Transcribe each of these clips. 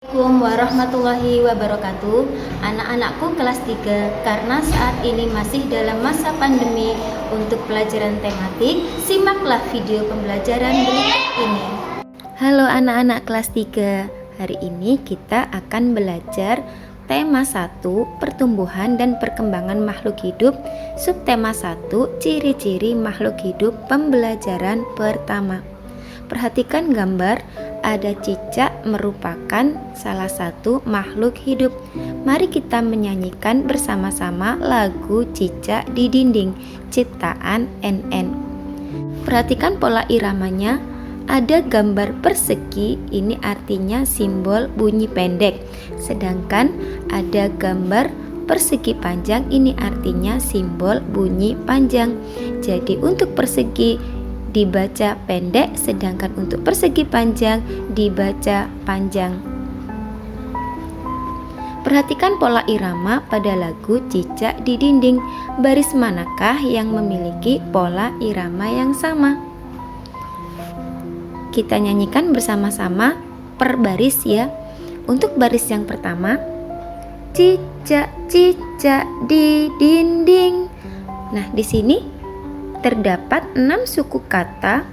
Assalamualaikum warahmatullahi wabarakatuh. Anak-anakku kelas 3, karena saat ini masih dalam masa pandemi, untuk pelajaran tematik, simaklah video pembelajaran berikut ini. Halo anak-anak kelas 3, hari ini kita akan belajar tema 1, pertumbuhan dan perkembangan makhluk hidup, subtema 1, ciri-ciri makhluk hidup, pembelajaran pertama. Perhatikan gambar, ada cicak merupakan salah satu makhluk hidup. Mari kita menyanyikan bersama-sama lagu Cicak di Dinding, ciptaan NN. Perhatikan pola iramanya, ada gambar persegi, ini artinya simbol bunyi pendek. Sedangkan ada gambar persegi panjang, ini artinya simbol bunyi panjang. Jadi untuk persegi dibaca pendek, sedangkan untuk persegi panjang dibaca panjang. Perhatikan pola irama pada lagu Cicak di Dinding. Baris manakah yang memiliki pola irama yang sama? Kita nyanyikan bersama-sama per baris ya. Untuk baris yang pertama, cicak cicak di dinding. Nah, di sini terdapat 6 suku kata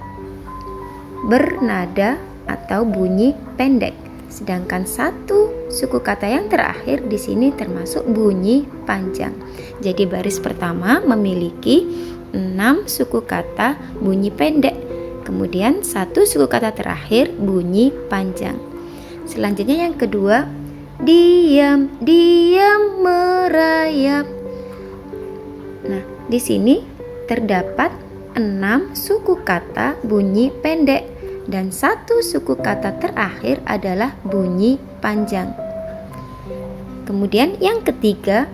bernada atau bunyi pendek. Sedangkan satu suku kata yang terakhir di sini termasuk bunyi panjang. Jadi baris pertama memiliki 6 suku kata bunyi pendek. Kemudian satu suku kata terakhir bunyi panjang. Selanjutnya yang kedua, diam diam merayap. Nah, di sini terdapat 6 suku kata bunyi pendek dan satu suku kata terakhir adalah bunyi panjang. Kemudian yang ketiga,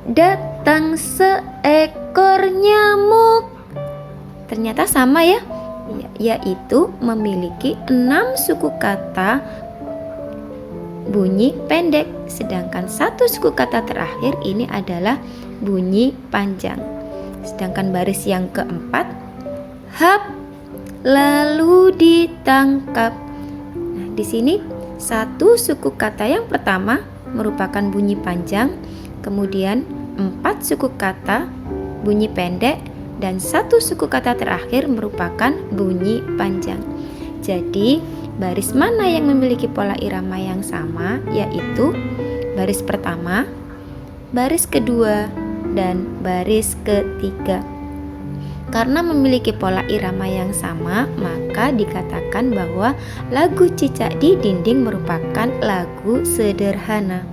datang seekor nyamuk. Ternyata sama ya, yaitu memiliki 6 suku kata bunyi pendek, sedangkan satu suku kata terakhir ini adalah bunyi panjang. Sedangkan baris yang keempat, hap, lalu ditangkap. Nah, di sini satu suku kata yang pertama merupakan bunyi panjang, kemudian 4 suku kata bunyi pendek, dan satu suku kata terakhir merupakan bunyi panjang. Jadi baris mana yang memiliki pola irama yang sama, yaitu baris pertama, baris kedua, dan baris ketiga. Karena memiliki pola irama yang sama, maka dikatakan bahwa lagu Cicak di Dinding merupakan lagu sederhana.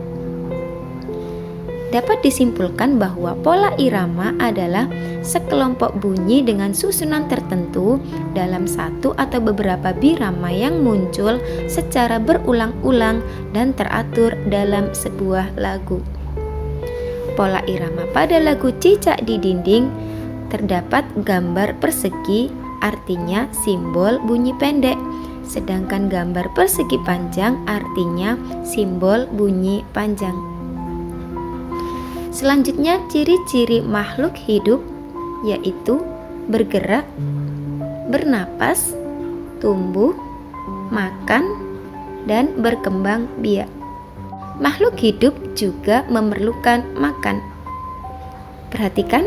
Dapat disimpulkan bahwa pola irama adalah sekelompok bunyi dengan susunan tertentu dalam satu atau beberapa birama yang muncul secara berulang-ulang dan teratur dalam sebuah lagu. Pola irama pada lagu Cicak di Dinding terdapat gambar persegi, artinya simbol bunyi pendek, sedangkan gambar persegi panjang artinya simbol bunyi panjang. Selanjutnya ciri-ciri makhluk hidup yaitu bergerak, bernapas, tumbuh, makan, dan berkembang biak. Makhluk hidup juga memerlukan makan. Perhatikan,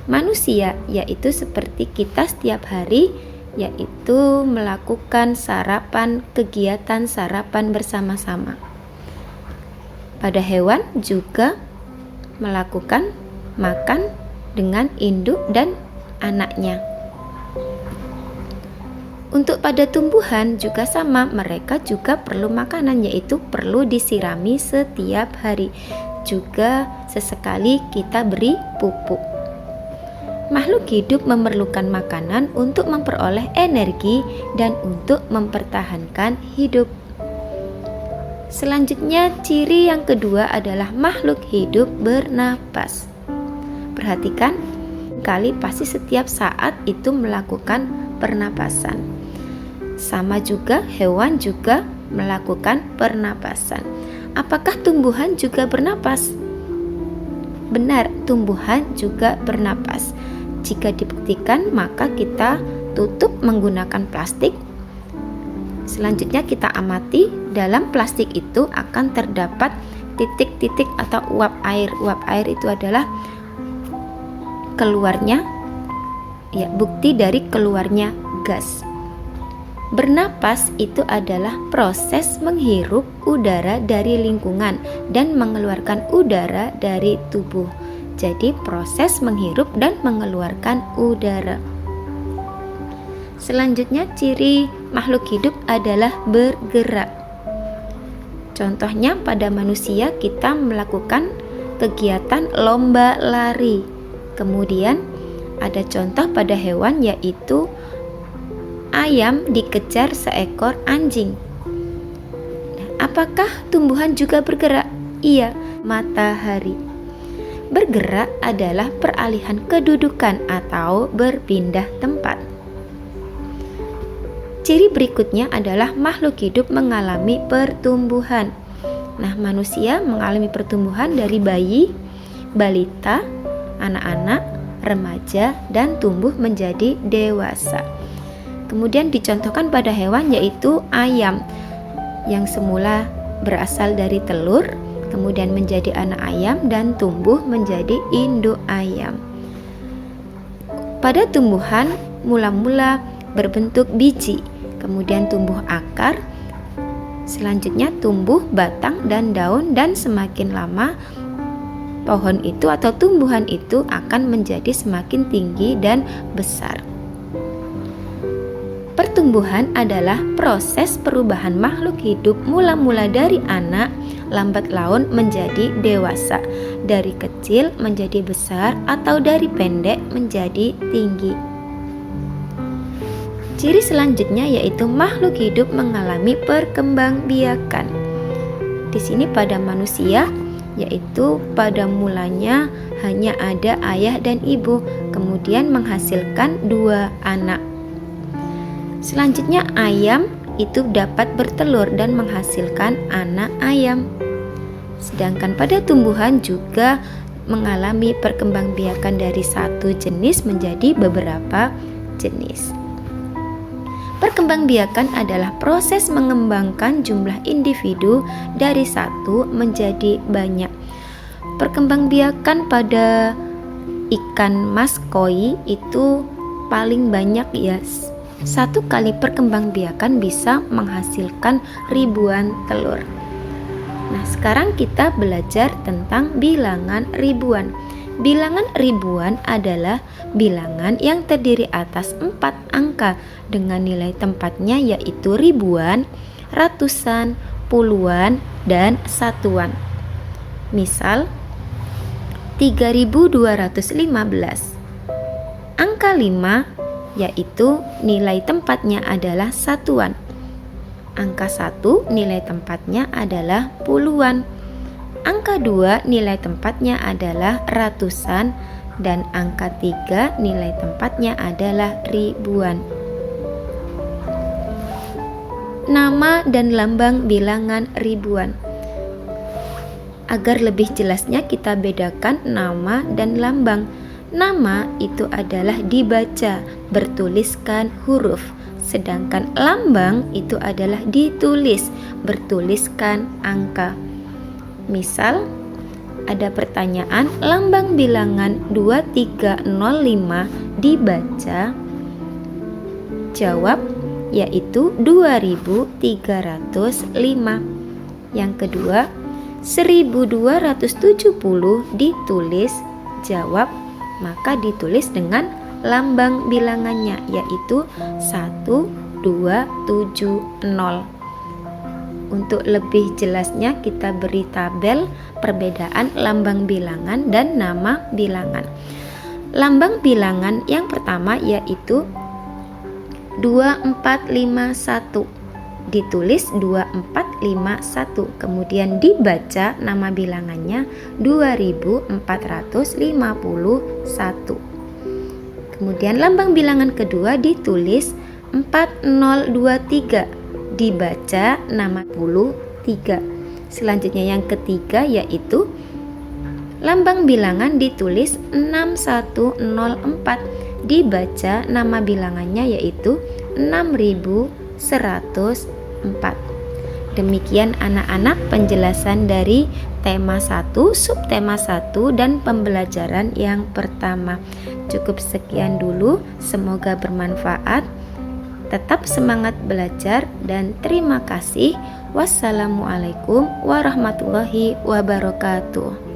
manusia yaitu seperti kita setiap hari, yaitu melakukan kegiatan sarapan bersama-sama. Pada hewan juga melakukan makan dengan induk dan anaknya. Untuk pada tumbuhan juga sama, mereka juga perlu makanan, yaitu perlu disirami setiap hari. Juga sesekali kita beri pupuk. Makhluk hidup memerlukan makanan untuk memperoleh energi dan untuk mempertahankan hidup. Selanjutnya ciri yang kedua adalah makhluk hidup bernapas. Perhatikan, kali pasti setiap saat itu melakukan pernapasan. Sama juga hewan juga melakukan pernapasan. Apakah tumbuhan juga bernapas? Benar, tumbuhan juga bernapas. Jika dibuktikan, maka kita tutup menggunakan plastik Selanjutnya kita amati dalam plastik itu akan terdapat titik-titik atau uap air. Uap air itu adalah keluarnya, ya, bukti dari keluarnya gas. Bernapas itu adalah proses menghirup udara dari lingkungan dan mengeluarkan udara dari tubuh. Jadi proses menghirup dan mengeluarkan udara. Selanjutnya ciri makhluk hidup adalah bergerak. Contohnya pada manusia kita melakukan kegiatan lomba lari. Kemudian ada contoh pada hewan yaitu ayam dikejar seekor anjing. Apakah tumbuhan juga bergerak? Iya, matahari. Bergerak adalah peralihan kedudukan atau berpindah tempat. Ciri berikutnya adalah makhluk hidup mengalami pertumbuhan. Nah, manusia mengalami pertumbuhan dari bayi, balita, anak-anak, remaja, dan tumbuh menjadi dewasa. Kemudian dicontohkan pada hewan yaitu ayam yang semula berasal dari telur, kemudian menjadi anak ayam dan tumbuh menjadi induk ayam. Pada tumbuhan mula-mula berbentuk biji, kemudian tumbuh akar, selanjutnya tumbuh batang dan daun, dan semakin lama pohon itu atau tumbuhan itu akan menjadi semakin tinggi dan besar. Pertumbuhan adalah proses perubahan makhluk hidup mula-mula dari anak lambat laun menjadi dewasa, dari kecil menjadi besar, atau dari pendek menjadi tinggi. Ciri selanjutnya yaitu makhluk hidup mengalami perkembangbiakan. Di sini pada manusia yaitu pada mulanya hanya ada ayah dan ibu, kemudian menghasilkan 2 anak. Selanjutnya ayam itu dapat bertelur dan menghasilkan anak ayam. Sedangkan pada tumbuhan juga mengalami perkembangbiakan dari satu jenis menjadi beberapa jenis. Perkembangbiakan adalah proses mengembangkan jumlah individu dari satu menjadi banyak. Perkembangbiakan pada ikan mas koi itu paling banyak, ya. Satu kali perkembangbiakan bisa menghasilkan ribuan telur. Nah, sekarang kita belajar tentang bilangan ribuan. Bilangan ribuan adalah bilangan yang terdiri atas 4 angka dengan nilai tempatnya yaitu ribuan, ratusan, puluhan, dan satuan. Misal 3215. Angka 5 yaitu nilai tempatnya adalah satuan. Angka 1 nilai tempatnya adalah puluhan. Angka 2 nilai tempatnya adalah ratusan, dan angka 3 nilai tempatnya adalah ribuan. Nama dan lambang bilangan ribuan. Agar lebih jelasnya kita bedakan nama dan lambang. Nama itu adalah dibaca, bertuliskan huruf, sedangkan lambang itu adalah ditulis, bertuliskan angka. Misal, ada pertanyaan lambang bilangan 2305 dibaca, jawab yaitu 2305. Yang kedua, 1270 ditulis, jawab, maka ditulis dengan lambang bilangannya yaitu 1270. Untuk lebih jelasnya kita beri tabel perbedaan lambang bilangan dan nama bilangan. Lambang bilangan yang pertama yaitu 2451. Ditulis 2451, kemudian dibaca nama bilangannya 2451. Kemudian lambang bilangan kedua ditulis 4023, dibaca nama 3. Selanjutnya yang ketiga yaitu lambang bilangan ditulis 6104, dibaca nama bilangannya yaitu 6104. 4. Demikian anak-anak penjelasan dari tema 1, subtema 1 dan pembelajaran yang pertama. Cukup sekian dulu, semoga bermanfaat. Tetap semangat belajar dan terima kasih. Wassalamualaikum warahmatullahi wabarakatuh.